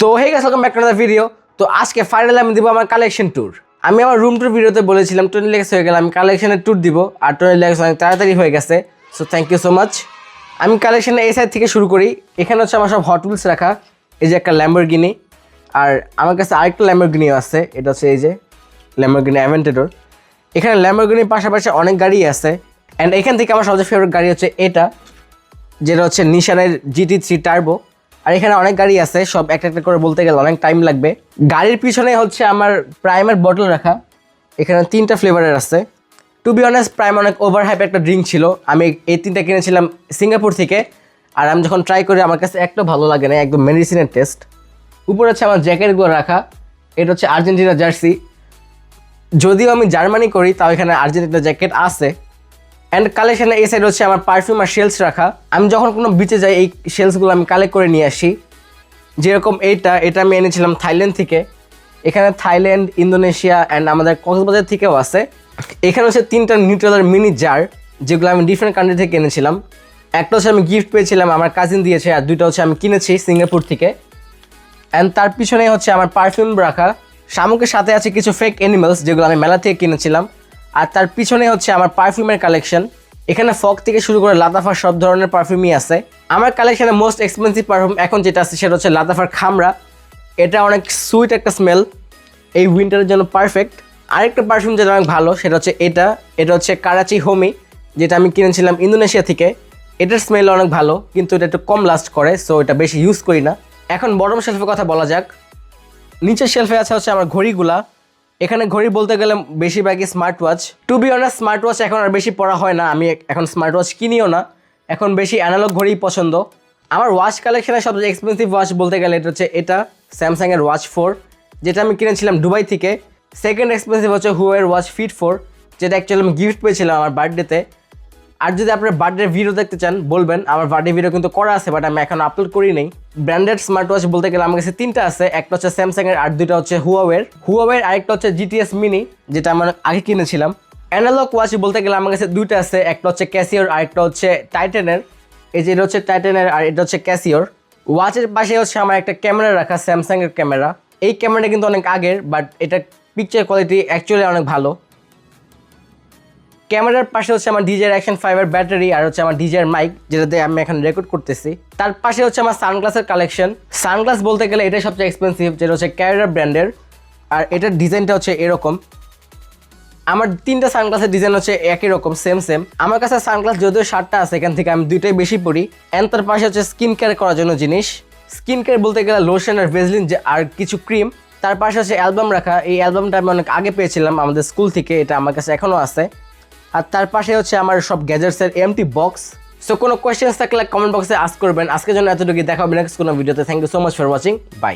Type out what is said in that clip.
তো hey guys, welcome back to another video. তো আজকে ফাইনালি আমি দিব আমার কালেকশন ট্যুর। আমি আমার রুম ট্যুর ভিডিওতে বলেছিলাম 20 লাখ হয়ে গেলে আমি কালেকশনের ট্যুর দিব, আর 20 লাখ অনেক তাড়াতাড়ি হয়ে গেছে। So thank you so much. আমি কালেকশনের এই সাইড থেকে শুরু করি। এখানে হচ্ছে আমার সব হট হুইলস রাখা। এই যে একটা ল্যাম্বরগিনি, আর আমার কাছে আরেকটা ল্যাম্বরগিনিও আছে। এটা হচ্ছে এই যে ল্যাম্বরগিনি অ্যাভেন্টাডর। এখানে ল্যাম্বরগিনির পাশাপাশি অনেক গাড়ি আছে। অ্যান্ড এখান থেকে আমার সবচেয়ে ফেভারিট গাড়ি হচ্ছে এটা, যেটা হচ্ছে নিশানের GT3 টার্বো। আর এখানে অনেক গাড়ি আছে, সব একটা একটা করে বলতে গেলে অনেক টাইম লাগবে। গাড়ির পিছনে হচ্ছে আমার প্রাইমের বটল রাখা। এখানে 3টা ফ্লেভারের আছে। টু বি অনেস্ট, প্রাইম অনেক ওভার হাইপ একটা ড্রিঙ্ক ছিল। আমি এই 3টা কিনেছিলাম সিঙ্গাপুর থেকে, আর আমি যখন ট্রাই করি আমার কাছে একটা ভালো লাগে না, একদম মেডিসিনের টেস্ট। উপরে হচ্ছে আমার জ্যাকেটগুলো রাখা। এটা হচ্ছে আর্জেন্টিনা জার্সি। যদিও আমি জার্মানি করি, তাও এখানে আর্জেন্টিনা জ্যাকেট আছে। অ্যান্ড কালেকশানে এই সাইড হচ্ছে আমার পারফিউম আর শেলস রাখা। আমি যখন কোনো বিচে যাই এই শেলসগুলো আমি কালেক্ট করে নিয়ে আসি। যেরকম এটা আমি এনেছিলাম থাইল্যান্ড থেকে। এখানে থাইল্যান্ড, ইন্দোনেশিয়া অ্যান্ড আমাদের কক্সবাজার থেকেও আছে। এখানে হচ্ছে 3টা নিউট্রালের মিনি জার, যেগুলো আমি ডিফারেন্ট কান্ট্রি থেকে এনেছিলাম। একটা হচ্ছে আমি গিফট পেয়েছিলাম, আমার কাজিন দিয়েছে, আর 2টা হচ্ছে আমি কিনেছি সিঙ্গাপুর থেকে। অ্যান্ড তার পিছনে হচ্ছে আমার পারফিউম রাখা। শামুকের সাথে আছে কিছু ফেক অ্যানিমালস, যেগুলো আমি মেলা থেকে কিনেছিলাম। আর তার পিছনে হচ্ছে আমার পারফিউমের কালেকশন। এখানে ফগ থেকে শুরু করে লাতাফার সব ধরনের পারফিউমই আছে। আমার কালেকশনে মোস্ট এক্সপেন্সিভ পারফিউম এখন যেটা আছে সেটা হচ্ছে লাতাফার খামরা। এটা অনেক সুইট একটা স্মেল, এই উইন্টারের জন্য পারফেক্ট। আরেকটা পারফিউম যেটা অনেক ভালো সেটা হচ্ছে এটা হচ্ছে কারাচি হোমি, যেটা আমি কিনেছিলাম ইন্দোনেশিয়া থেকে। এটার স্মেল অনেক ভালো, কিন্তু এটা একটু কম লাস্ট করে, সো এটা বেশি ইউজ করি না। এখন বটম শেলফের কথা বলা যাক। নিচের শেলফে আছে হচ্ছে আমার ঘড়িগুলা। এখানে ঘড়ি বলতে গেলে বেশিরভাগই smart watch. To be honest, smart watch এখন আর বেশি পড়া হয় না, আমি এখন স্মার্ট ওয়াচ কিনিও না, এখন বেশি অ্যানালগ ঘড়িই পছন্দ। আমার ওয়াচ কালেকশনের সবচেয়ে এক্সপেন্সিভ ওয়াচ বলতে গেলে এটা স্যামসাংয়ের ওয়াচ 4, যেটা আমি কিনেছিলাম দুবাই থেকে। সেকেন্ড এক্সপেন্সিভ হচ্ছে হুয়াওয়ের ওয়াচ ফিট 4, যেটা অ্যাকচুয়ালি আমি গিফট পেয়েছিলাম আমার বার্থডেতে। আর যদি আপনার বার্থডে ভিডিও দেখতে চান বলবেন, আমার বার্থডে ভিডিও কিন্তু করা আছে, বাট আমি এখন আপলোড করি নেই। ব্র্যান্ডেড স্মার্ট ওয়াচ বলতে গেলে আমার কাছে 3টা আছে। একটা হচ্ছে স্যামসাংয়ের, আর 2টা হচ্ছে হুয়াওয়ের আরেকটা হচ্ছে GTS মিনি, যেটা আমি আগে কিনেছিলাম। অ্যানালগ ওয়াচ বলতে গেলে আমার কাছে 2টা আছে। একটা হচ্ছে ক্যাসিওর, আরেকটা হচ্ছে টাইটানের। এই যে এটা হচ্ছে টাইটানের, আর এটা হচ্ছে ক্যাসিওর। ওয়াচের পাশে হচ্ছে আমার একটা ক্যামেরা রাখা, স্যামসাংয়ের ক্যামেরা। এই ক্যামেরাটা কিন্তু অনেক আগের, বাট এটা পিকচার কোয়ালিটি অ্যাকচুয়ালি অনেক ভালো। ক্যামেরার পাশে হচ্ছে আমার DJI Action 5 এর ব্যাটারি, আর হচ্ছে আমার DJI মাইক, যেটাতে আমি এখন রেকর্ড করতেছি। তার পাশে হচ্ছে আমার সানগ্লাসের কালেকশন। সানগ্লাস বলতে গেলে এটাই সবচেয়ে এক্সপেন্সিভ, যেটা হচ্ছে ক্যারেরা ব্র্যান্ডের, আর এটার ডিজাইনটা হচ্ছে এরকম। আমার 3টা সানগ্লাসের ডিজাইন হচ্ছে একই রকম, সেম। আমার কাছে সানগ্লাস যদিও 7টা আছে, এখান থেকে আমি 2টাই বেশি পড়ি। অ্যান্ড তার পাশে হচ্ছে স্কিন কেয়ার করার জন্য জিনিস। স্কিন কেয়ার বলতে গেলে লোশন আর ভেজলিন আর কিছু ক্রিম। তার পাশে হচ্ছে অ্যালবাম রাখা। এই অ্যালবামটা আমি অনেক আগে পেয়েছিলাম আমাদের স্কুল থেকে, এটা আমার কাছে এখনও আছে। আর তার পাশে হচ্ছে আমার সব গ্যাজেটসের এমটি বক্স। সো কোনো কোয়েশ্চেন্স থাকলে কমেন্ট বক্সে আস্ক করবেন। আজকের জন্য এতটুকু, দেখা হবে নেক্সট কোনো ভিডিওতে। Thank you so much for watching, by.